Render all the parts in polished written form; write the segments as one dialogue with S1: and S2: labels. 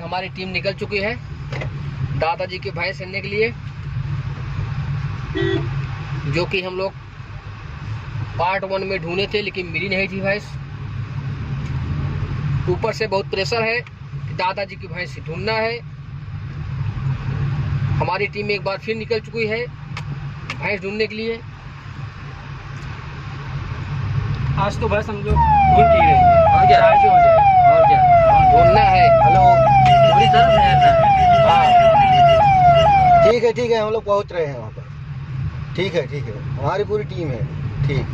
S1: हमारी टीम निकल चुकी है दादाजी की भैंस लेने के लिए, जो कि हम लोग पार्ट 1 में ढूंढे थे लेकिन मिली नहीं थी भैंस। ऊपर से बहुत प्रेशर है कि दादाजी की भैंस ढूंढना है। हमारी टीम एक बार फिर निकल चुकी है भैंस ढूंढने के लिए।
S2: आज तो भैंस हम लोग ढूंढ ही रहे हैं और क्या हो जाए और क्या
S1: ढूंढना है। हेलो,
S2: पूरी तरह ठहरना है।
S1: हाँ
S3: ठीक है, हम लोग पहुंच रहे हैं वहाँ पर। ठीक है, हमारी पूरी टीम है। ठीक।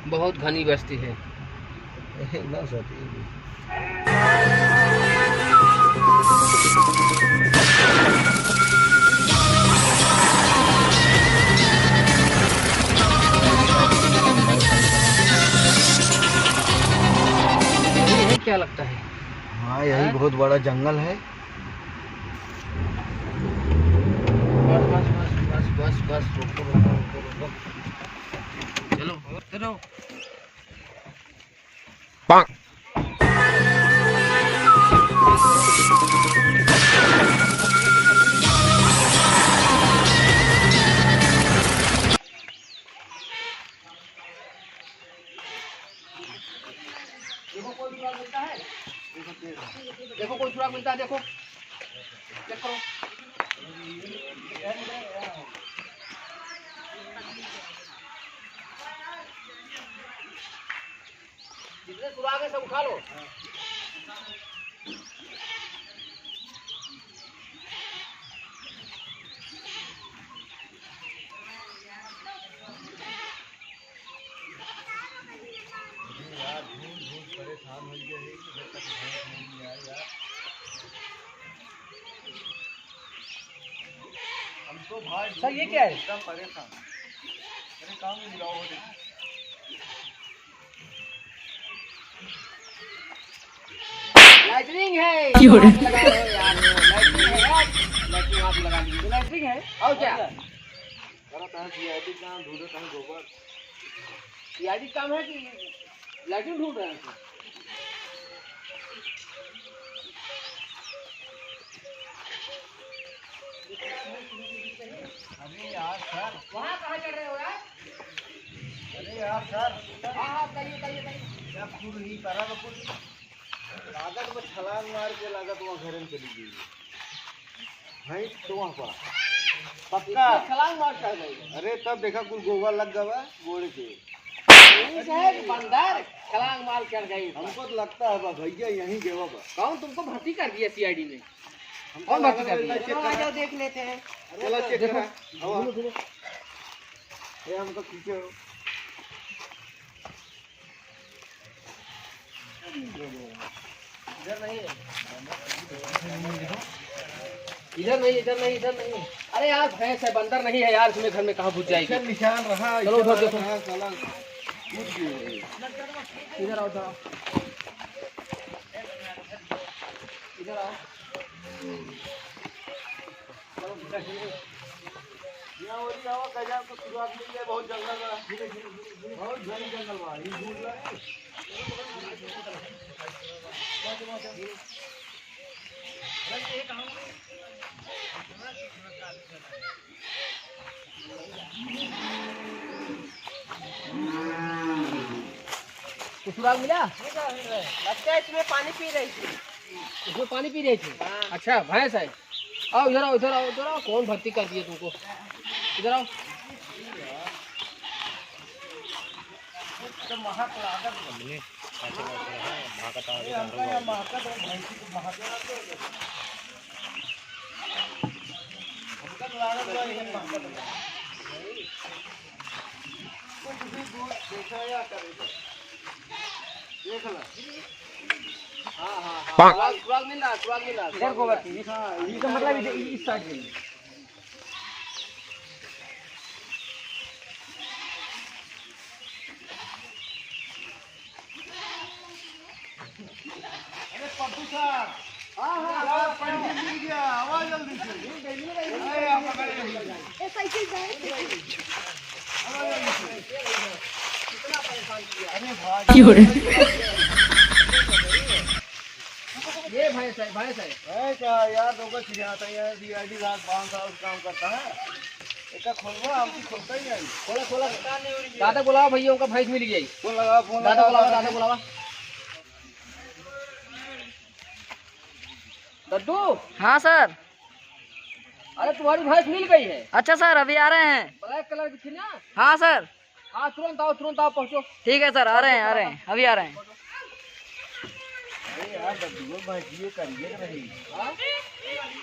S1: बहुत घनी बस्ती है।
S3: ना सती
S1: ये क्या लगता है?
S3: हाँ, यही बहुत बड़ा जंगल है।
S1: बस रुको। चलो। देखो कोई सुराग मिलता है। देखो कोई सुराग मिलता है। देखो चेक करो। जितने सुराग है सब उठा लो।
S3: परेशान हो गए हैं कि तक नहीं आया यार। हम तो भाई
S2: सर ये क्या है?
S3: एकदम परेशान। मेरे काम में मिलाओ हो देखो।
S1: लाइटनिंग है। क्यों रे? यार लाइटनिंग है यार। लाइटनिंग आप लगा लीजिए।
S2: लाइटिंग है
S1: और क्या?
S3: करा था सीआईडी काम ढूंढे कहीं गोबर।
S1: सीआईडी काम है कि लाइटिंग ढूंढ रहे हैं?
S3: अरे यार सर,
S1: वहाँ कहाँ चढ़ रहे हो यार?
S3: अरे यार सर,
S1: हाँ कहिए।
S3: क्या खुद नहीं करा तो कुछ लागत में छलांग मार के लागत वहाँ घर में चली गई भाई। तो वहाँ पर पक्का
S1: छलांग मार चढ़ गई।
S3: अरे तब देखा कुछ गोबर लग गया घोड़े के।
S1: बंदर छलांग मार चढ़ गई।
S3: हमको तो लगता है बा भैया यहीं गया बा।
S1: कौन तुमको भर्ती कर दिया सीआईडी में?
S3: हमको
S1: कौन भर्ती कर दिया?
S3: आ जाओ
S1: देख लेते हैं।
S3: चलो चेक करा।
S1: देखो।
S3: ये हमको खींचो।
S1: इधर नहीं। अरे यार भैंस है, बंदर नहीं है यार। इसमें घर में कहाँ घुस जाएगी?
S3: निशान रहा।
S1: चलो उधर देखो। इधर आओ।
S3: बहुत जंगल बहुत घनी जंगल बा। ये ढूंढ ला
S1: तो सुराग मिला?
S2: लगता है इसमें पानी पी रही थी।
S1: उसमें पानी पी रही थी। अच्छा भैंस है। आओ इधर आओ। कौन भर्ती कर दिए तुमको? इधर आओ। सुराग मिल रहा।
S2: इधर गोबर की इसका मतलब इस साइड से
S3: अरे पप्पू साहब,
S1: हाँ ये भैंस है, भैंस है।
S3: है क्या यार, दो का चिड़ियाता है सीआईडी रात 5 साल काम करता है। एक खोलवा हमको खोलता ही नहीं।
S1: खोला खोला। दादा बुलाओ भैया, उनका भैंस मिल गई।
S3: फोन लगा, फोन
S1: दादा
S3: लगा,
S1: बुलावा, दादा बुलावा। दद्दू,
S4: हाँ सर।
S1: अरे तुम्हारी भैंस मिल गई है।
S4: अच्छा सर, अभी आ रहे हैं।
S1: ब्लैक कलर की थी ना?
S4: हाँ सर।
S1: हाँ तुरंत आओ पहुँचो।
S4: ठीक है सर, आ रहे हैं अभी आ रहे हैं।
S3: अरे यार दद्दू भाई ये करिए रही।
S1: हाँ?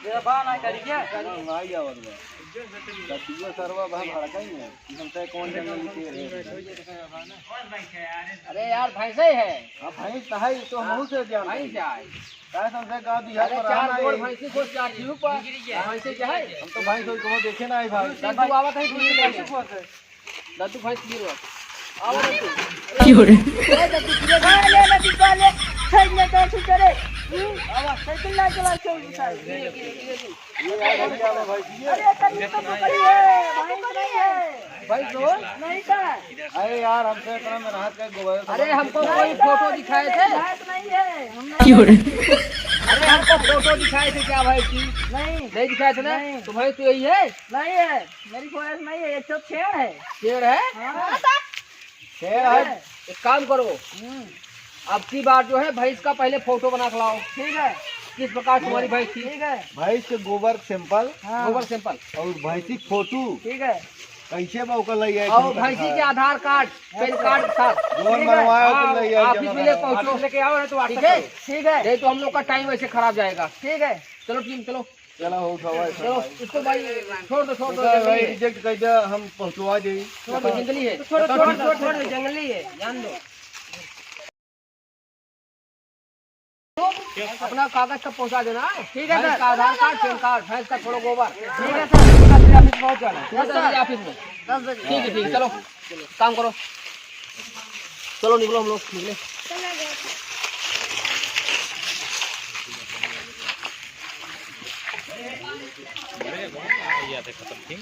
S4: मेरा बाल ना करिए।
S3: आई और दद्दू सरवा भाई भड़का ही है। हमसे कौन जंगल में
S1: अरे यार भैंस ही है।
S3: हां भाई है तो हम से जान
S1: भैंस है।
S3: काय हमसे गांव दिया
S1: अरे
S3: पर
S1: चार
S3: आना
S1: गोड़
S3: है।
S1: भैंसी को चार जीव पर भैंस क्या है?
S3: हम तो भाई कोई को देखे ना है भाई।
S1: दद्दू आवा कहीं कुछ नहीं। दद्दू भैंस गिर रहा। आओ दद्दू।
S4: क्यों रे?
S1: ए दद्दू गिर गया।
S4: ले ले दिखा ले। साइड में तो सुतरे। आवा साइकिल ना चला चल साइड।
S3: ये यार बढ़िया है भाई ये।
S4: अरे तभी तो पकड़ी है। भाई नहीं है।
S1: भाई तो
S4: नहीं था।
S3: अरे यार हमसे इतना मेहनत कर गोबर।
S1: अरे हमको कोई फोटो दिखाए थे।
S4: बात नहीं है। हम
S1: क्यों रे? अरे हमको फोटो दिखाए थे क्या भाई की?
S4: नहीं
S1: दिखाए थे ना?
S4: नहीं।
S1: तो भाई तो यही है।
S4: नहीं है। मेरी ख्वाहिश नहीं है। ये सब छेड़ है।
S1: शेर है।
S4: हाँ।
S3: शेर है।
S1: एक काम करो, अब की बार जो है भैंस का पहले फोटो बना के लाओ।
S4: ठीक है।
S1: किस प्रकार तुम्हारी भैंस थी?
S4: ठीक है।
S3: भाई से गोबर सैंपल
S4: हाँ।
S1: गोबर सैंपल
S3: और भैंसी फोटो
S4: ठीक है।
S3: कैसे बा लई है।
S1: और भैंसी के आधार कार्ड, पैन कार्ड के साथ
S3: जोन बनवाया तो लई है।
S1: ऑफिस में ले पहुंचो, लेके आओ तो ठीक है।
S4: ठीक है।
S1: नहीं तो हम लोग का टाइम वैसे खराब जाएगा।
S4: ठीक है।
S1: चलो टीम चलो
S3: चलो उठाओ
S1: चलो, इसको भाई छोड़ दो
S3: भाई रिजेक्ट कर दे, हम पहुंचवा दे।
S1: जंगली है।
S4: छोड़ जंगली है, जान दो।
S1: अपना कागज सब पहुंचा देना है।
S4: ठीक है
S1: भैंस
S4: सर।
S1: का आधार कार्ड, पैन कार्ड, भैंस का थोड़ा गोबर।
S4: ठीक है सर।
S1: ऑफिस पहुंच जाना।
S4: Yes sir.
S1: ऑफिस में
S4: 10 बजे।
S1: ठीक है चलो काम करो। चलो निकलो, हम लोग निकले।
S2: खत्म थी।